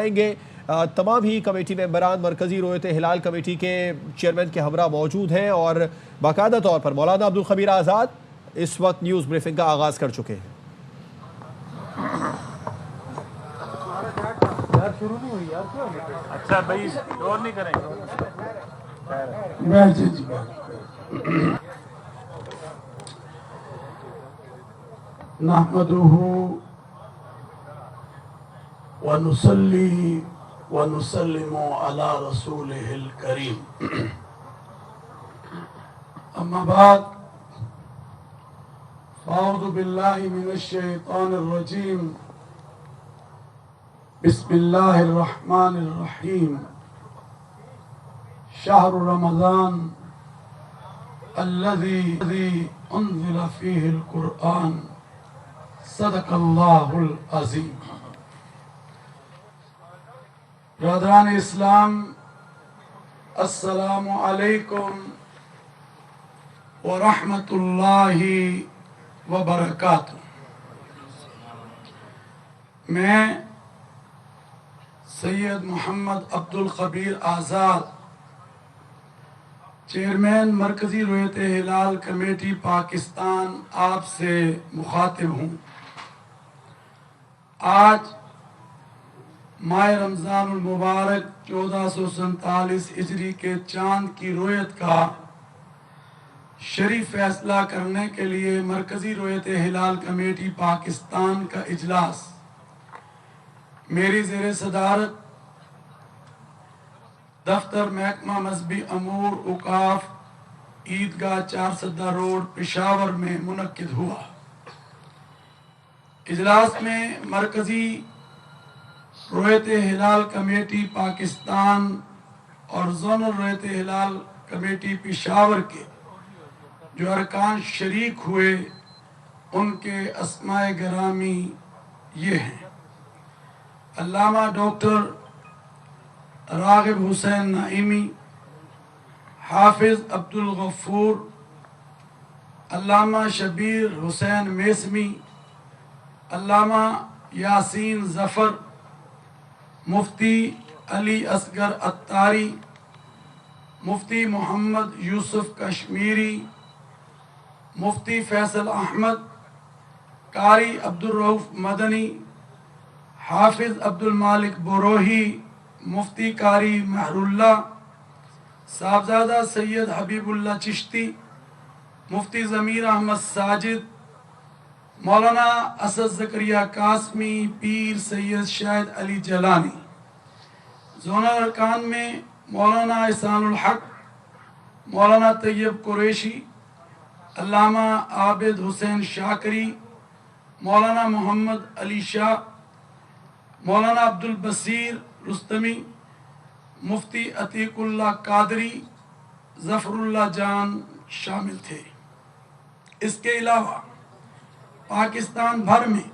بتائیں گے۔ تمام ہی کمیٹی ممبران مرکزی رویت ہلال کمیٹی کے چیئرمین کے ہمراہ موجود ہیں اور باقاعدہ طور پر مولانا عبدالخبیر آزاد اس وقت نیوز بریفنگ کا آغاز کر چکے ہیں۔ شروع نہیں ہوئی یار، اچھا بھائی اور نہیں کریں گے۔ نحمده ونصلي ونسلم على رسوله الكريم اما بعد فاعوذ بالله من الشيطان الرجيم بسم الله الرحمن الرحيم شهر رمضان الذي انزل فيه القرآن صدق اللہ العظیم۔ برادران اسلام، السلام علیکم ورحمۃ اللہ وبرکاتہ۔ میں سید محمد عبدالخبیر آزاد، چیئرمین مرکزی رویت ہلال کمیٹی پاکستان، آپ سے مخاطب ہوں۔ آج ماہ رمضان المبارک 1447 ہجری کے چاند کی رویت کا شریف فیصلہ کرنے کے لیے مرکزی رویت ہلال کمیٹی پاکستان کا اجلاس میری زیر صدارت دفتر محکمہ مذہبی امور اوقاف عیدگاہ چارسدہ روڈ پشاور میں منعقد ہوا۔ اجلاس میں مرکزی رویت ہلال کمیٹی پاکستان اور زونل رویت ہلال کمیٹی پشاور کے جو ارکان شریک ہوئے ان کے اسماء گرامی یہ ہیں: علامہ ڈاکٹر راغب حسین نعیمی، حافظ عبدالغفور، علامہ شبیر حسین میسمی، علامہ یاسین ظفر، مفتی علی اصغر عطاری، مفتی محمد یوسف کشمیری، مفتی فیصل احمد، قاری عبدالرؤف مدنی، حافظ عبدالمالک بروہی، مفتی قاری مہر اللہ، صاحبزادہ سید حبیب اللہ چشتی، مفتی ضمیر احمد ساجد، مولانا اسد زکریا قاسمی، پیر سید شاہد علی جیلانی۔ زونل ارکان میں مولانا احسان الحق، مولانا طیب قریشی، علامہ عابد حسین شاکری، مولانا محمد علی شاہ، مولانا عبدالبصیر رستمی، مفتی عتیق اللہ قادری، ظفر اللہ جان شامل تھے۔ اس کے علاوہ پاکستان بھر میں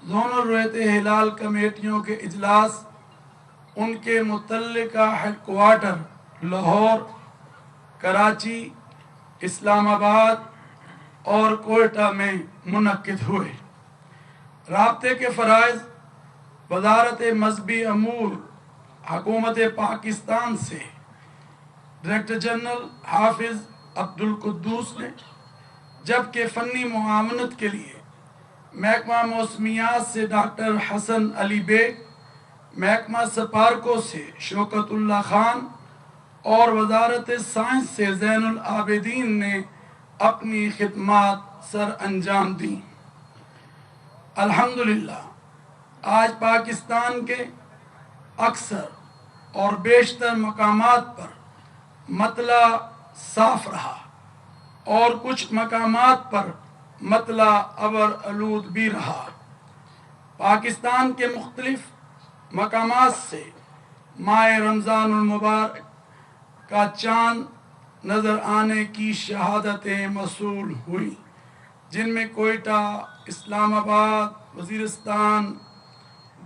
زونل رویت ہلال کمیٹیوں کے اجلاس ان کے متعلقہ ہیڈ کوارٹر لاہور، کراچی، اسلام آباد اور کوئٹہ میں منعقد ہوئے۔ رابطے کے فرائض وزارت مذہبی امور حکومت پاکستان سے ڈائریکٹر جنرل حافظ عبدالقدوس نے، جبکہ فنی معاونت کے لیے محکمہ موسمیات سے ڈاکٹر حسن علی بیگ، محکمہ سپارکو سے شوکت اللہ خان اور وزارت سائنس سے زین العابدین نے اپنی خدمات سر انجام دیں۔ الحمدللہ آج پاکستان کے اکثر اور بیشتر مقامات پر مطلع صاف رہا اور کچھ مقامات پر مطلع ابر آلود بھی رہا۔ پاکستان کے مختلف مقامات سے ماہ رمضان المبارک کا چاند نظر آنے کی شہادتیں موصول ہوئیں، جن میں کوئٹہ، اسلام آباد، وزیرستان،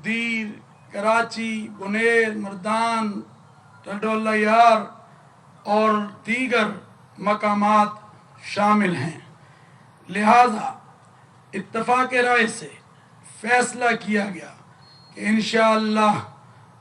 دیر، کراچی، بنیر، مردان، ٹنڈولہ یار اور دیگر مقامات شامل ہیں۔ لہذا اتفاق رائے سے فیصلہ کیا گیا کہ انشاءاللہ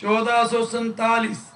1447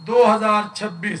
2026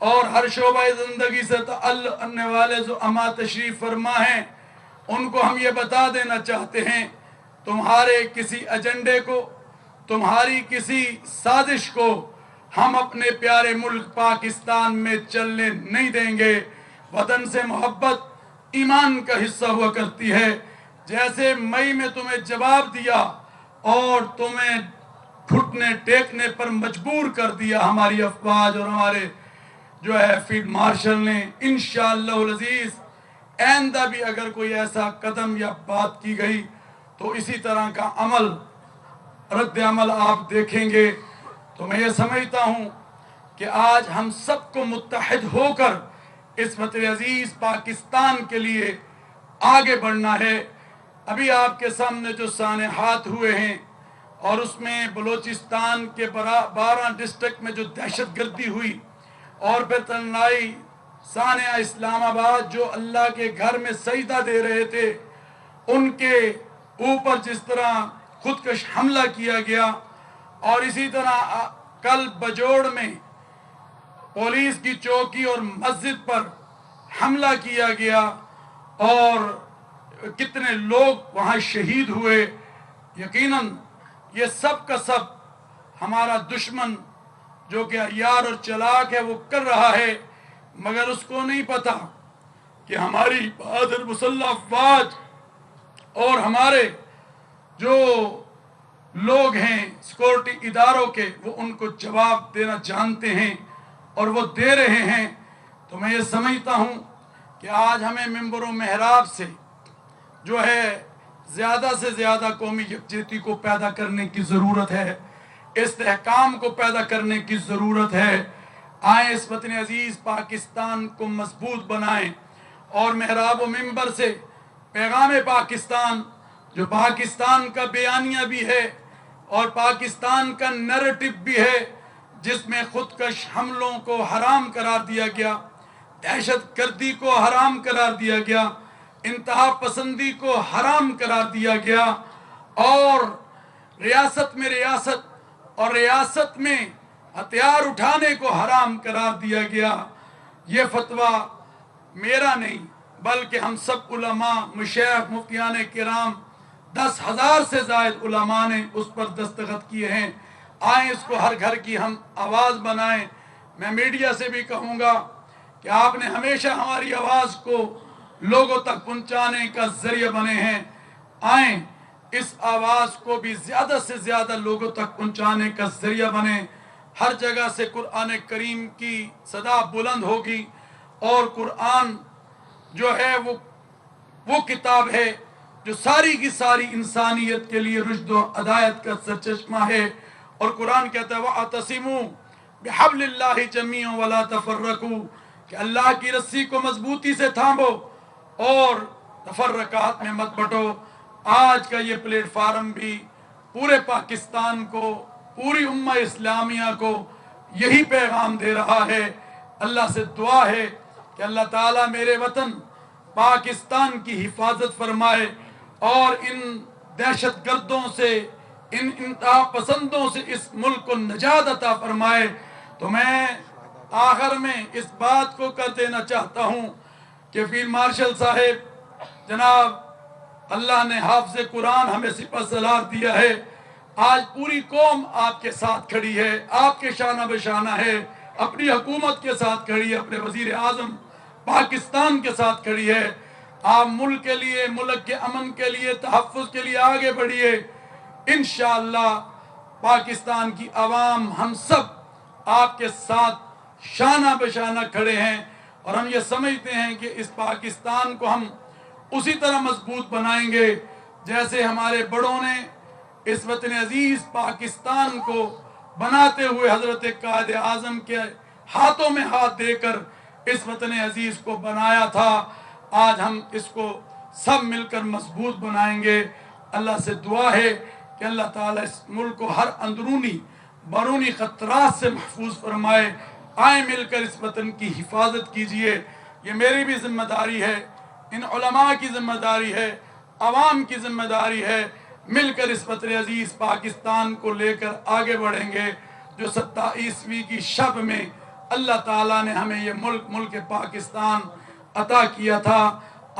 اور ہر شعبہ زندگی سے تعلق رکھنے والے جو اما تشریف فرما ہیں ان کو ہم یہ بتا دینا چاہتے ہیں، تمہارے کسی ایجنڈے کو، تمہاری کسی سازش کو ہم اپنے پیارے ملک پاکستان میں چلنے نہیں دیں گے۔ وطن سے محبت ایمان کا حصہ ہوا کرتی ہے۔ جیسے مئی میں تمہیں جواب دیا اور تمہیں گھٹنے ٹیکنے پر مجبور کر دیا ہماری افواج اور ہمارے جو ہے فیلڈ مارشل نے، انشاءاللہ العزیز آئندہ بھی اگر کوئی ایسا قدم یا بات کی گئی تو اسی طرح کا رد عمل آپ دیکھیں گے۔ تو میں یہ سمجھتا ہوں کہ آج ہم سب کو متحد ہو کر اس وطن عزیز پاکستان کے لیے آگے بڑھنا ہے۔ ابھی آپ کے سامنے جو سانحات ہوئے ہیں اور اس میں بلوچستان کے 12 ڈسٹرکٹ میں جو دہشت گردی ہوئی، اور پھر تنائی سانحہ اسلام آباد جو اللہ کے گھر میں سجدہ دے رہے تھے ان کے اوپر جس طرح خودکش حملہ کیا گیا، اور اسی طرح کل بجوڑ میں پولیس کی چوکی اور مسجد پر حملہ کیا گیا اور کتنے لوگ وہاں شہید ہوئے، یقیناً یہ سب کا سب ہمارا دشمن جو کہ عیار اور چلاک ہے وہ کر رہا ہے، مگر اس کو نہیں پتا کہ ہماری بہادر مسلح افواج اور ہمارے جو لوگ ہیں سیکورٹی اداروں کے وہ ان کو جواب دینا جانتے ہیں اور وہ دے رہے ہیں۔ تو میں یہ سمجھتا ہوں کہ آج ہمیں منبر و محراب سے جو ہے زیادہ سے زیادہ قومی یکجہتی کو پیدا کرنے کی ضرورت ہے، استحکام کو پیدا کرنے کی ضرورت ہے۔ آئیں اس وطن عزیز پاکستان کو مضبوط بنائیں اور محراب و منبر سے پیغام پاکستان جو پاکستان کا بیانیہ بھی ہے اور پاکستان کا نیریٹو بھی ہے، جس میں خودکش حملوں کو حرام قرار دیا گیا، دہشت گردی کو حرام قرار دیا گیا، انتہا پسندی کو حرام قرار دیا گیا، اور ریاست میں ہتھیار اٹھانے کو حرام قرار دیا گیا۔ یہ فتویٰ میرا نہیں بلکہ ہم سب علماء، مشایخ، مفتیان کرام، 10,000 سے زائد علماء نے اس پر دستخط کیے ہیں۔ آئیں اس کو ہر گھر کی ہم آواز بنائیں۔ میں میڈیا سے بھی کہوں گا کہ آپ نے ہمیشہ ہماری آواز کو لوگوں تک پہنچانے کا ذریعہ بنے ہیں، آئیں اس آواز کو بھی زیادہ سے زیادہ لوگوں تک پہنچانے کا ذریعہ بنے۔ ہر جگہ سے قرآن کریم کی صدا بلند ہوگی، اور قرآن جو ہے وہ کتاب ہے جو ساری کی ساری انسانیت کے لیے رشد و ہدایت کا سرچشمہ ہے، اور قرآن کہتا ہے وَاعْتَصِمُوا بِحَبْلِ اللَّهِ جَمِيعًا وَلَا تَفَرَّقُوا، کہ اللہ کی رسی کو مضبوطی سے تھامو اور تفرقات میں مت بٹو۔ آج کا یہ پلیٹ فارم بھی پورے پاکستان کو، پوری امہ اسلامیہ کو یہی پیغام دے رہا ہے۔ اللہ سے دعا ہے کہ اللہ تعالیٰ میرے وطن پاکستان کی حفاظت فرمائے اور ان دہشت گردوں سے، ان انتہا پسندوں سے اس ملک کو نجات عطا فرمائے۔ تو میں آخر میں اس بات کو کر دینا چاہتا ہوں کہ فیلڈ مارشل صاحب جناب، اللہ نے حافظ قرآن ہمیں سپہ سالار دیا ہے، آج پوری قوم آپ کے ساتھ کھڑی ہے، آپ کے شانہ بشانہ ہے، اپنی حکومت کے ساتھ کھڑی ہے، اپنے وزیر اعظم پاکستان کے ساتھ کھڑی ہے۔ آپ ملک کے لیے، ملک کے امن کے لیے، تحفظ کے لیے آگے بڑھیے۔ انشاءاللہ پاکستان کی عوام ہم سب آپ کے ساتھ شانہ بشانہ کھڑے ہیں، اور ہم یہ سمجھتے ہیں کہ اس پاکستان کو ہم اسی طرح مضبوط بنائیں گے جیسے ہمارے بڑوں نے اس وطن عزیز پاکستان کو بناتے ہوئے حضرت قائد اعظم کے ہاتھوں میں ہاتھ دے کر اس وطن عزیز کو بنایا تھا۔ آج ہم اس کو سب مل کر مضبوط بنائیں گے۔ اللہ سے دعا ہے کہ اللہ تعالیٰ اس ملک کو ہر اندرونی بیرونی خطرات سے محفوظ فرمائے۔ آئیں مل کر اس وطن کی حفاظت کیجئے۔ یہ میری بھی ذمہ داری ہے، ان علماء کی ذمہ داری ہے، عوام کی ذمہ داری ہے۔ مل کر اس وطن عزیز پاکستان کو لے کر آگے بڑھیں گے جو 27ویں کی شب میں اللہ تعالیٰ نے ہمیں یہ ملک پاکستان عطا کیا تھا.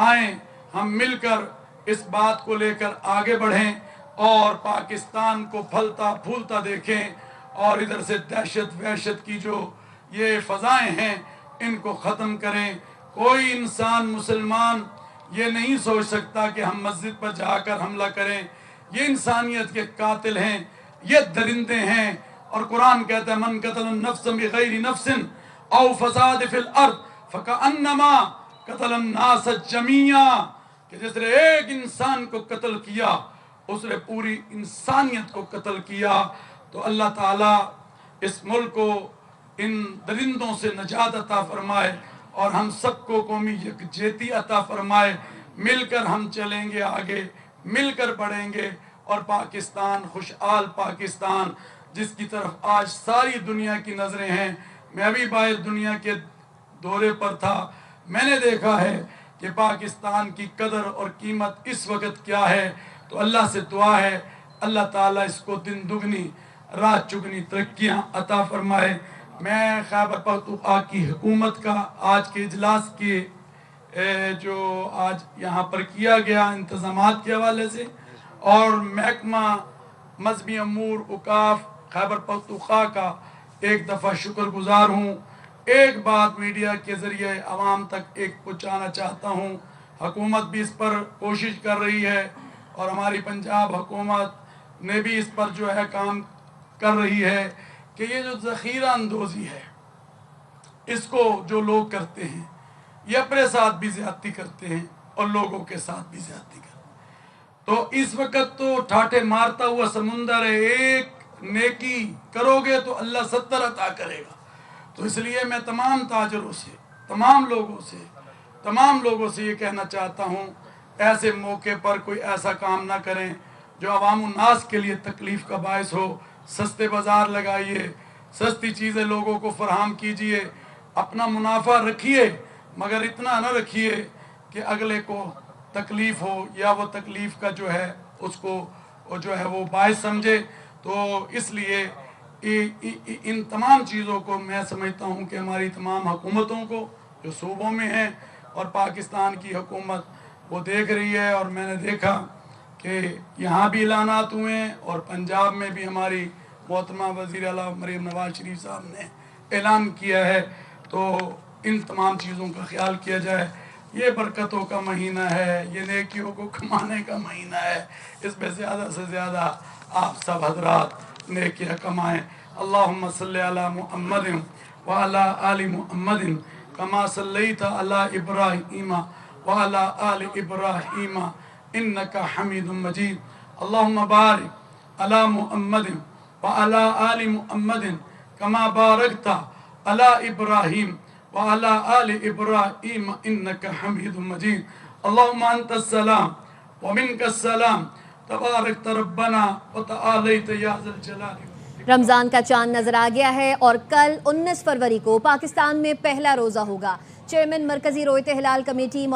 آئیں ہم مل کر اس بات کو لے کر آگے بڑھیں اور پاکستان کو پھلتا پھولتا دیکھیں, اور ادھر سے دہشت وحشت کی جو یہ فضائیں ہیں ان کو ختم کریں. کوئی انسان مسلمان یہ نہیں سوچ سکتا کہ ہم مسجد پر جا کر حملہ کریں. یہ انسانیت کے قاتل ہیں, یہ درندے ہیں. اور قرآن کہتا ہے من قتل النفس بغیر نفس او فساد فی الارض فکأنما قتل الناس جمیعا, کہ جس نے ایک انسان کو قتل کیا اس نے پوری انسانیت کو قتل کیا. تو اللہ تعالیٰ اس ملک کو ان درندوں سے نجات عطا فرمائے اور ہم سب کو قومی یکجہتی عطا فرمائے. مل کر ہم چلیں گے آگے, مل کر بڑھیں گے, اور پاکستان خوشحال پاکستان جس کی طرف آج ساری دنیا کی نظریں ہیں. میں ابھی باہر دنیا کے دورے پر تھا, میں نے دیکھا ہے کہ پاکستان کی قدر اور قیمت اس وقت کیا ہے. تو اللہ سے دعا ہے اللہ تعالیٰ اس کو دن دگنی رات چگنی ترقیاں عطا فرمائے. میں خیبر پختونخوا کی حکومت کا آج کے اجلاس کی جو آج یہاں پر کیا گیا انتظامات کے حوالے سے, اور محکمہ مذہبی امور اوقاف خیبر پختونخوا کا ایک دفعہ شکر گزار ہوں. ایک بات میڈیا کے ذریعے عوام تک ایک پہنچانا چاہتا ہوں, حکومت بھی اس پر کوشش کر رہی ہے اور ہماری پنجاب حکومت نے بھی اس پر جو ہے کام کر رہی ہے کہ یہ جو ذخیرہ اندوزی ہے اس کو جو لوگ کرتے ہیں یہ اپنے ساتھ بھی زیادتی کرتے ہیں اور لوگوں کے ساتھ بھی زیادتی کرتے ہیں. تو اس وقت تو ٹھاٹھے مارتا ہوا سمندر ہے, ایک نیکی کرو گے تو اللہ 70 عطا کرے گا. تو اس لیے میں تمام تاجروں سے تمام لوگوں سے یہ کہنا چاہتا ہوں ایسے موقع پر کوئی ایسا کام نہ کریں جو عوام الناس کے لیے تکلیف کا باعث ہو. سستے بازار لگائیے, سستی چیزیں لوگوں کو فراہم کیجئے, اپنا منافع رکھیے مگر اتنا نہ رکھیے کہ اگلے کو تکلیف ہو یا وہ تکلیف کا جو ہے اس کو جو ہے وہ باعث سمجھے. تو اس لیے ان تمام چیزوں کو میں سمجھتا ہوں کہ ہماری تمام حکومتوں کو جو صوبوں میں ہیں اور پاکستان کی حکومت وہ دیکھ رہی ہے. اور میں نے دیکھا کہ یہاں بھی اعلانات ہوئے ہیں اور پنجاب میں بھی ہماری محترمہ وزیر اعلیٰ مریم نواز شریف صاحب نے اعلان کیا ہے. تو ان تمام چیزوں کا خیال کیا جائے. یہ برکتوں کا مہینہ ہے, یہ نیکیوں کو کمانے کا مہینہ ہے. اس میں زیادہ سے زیادہ آپ سب حضرات نیکیاں کمائیں. اللہم صلی علی محمد وعلی آل محمد کما صلیت علی ابراہیم وعلی آل ابراہیم انکا حمید مجید. اللہم بارک علی محمد وعلی آل محمد کما بارکت علی ابراہیم وعلی آل ابراہیم انکا حمید مجید. اللہم انت السلام ومنک السلام تبارک ربنا وتعالیت یا ذا الجلال. رمضان کا چاند نظر آ گیا ہے اور کل 19 فروری کو پاکستان میں پہلا روزہ ہوگا. چیئرمین مرکزی رویت ہلال کمیٹی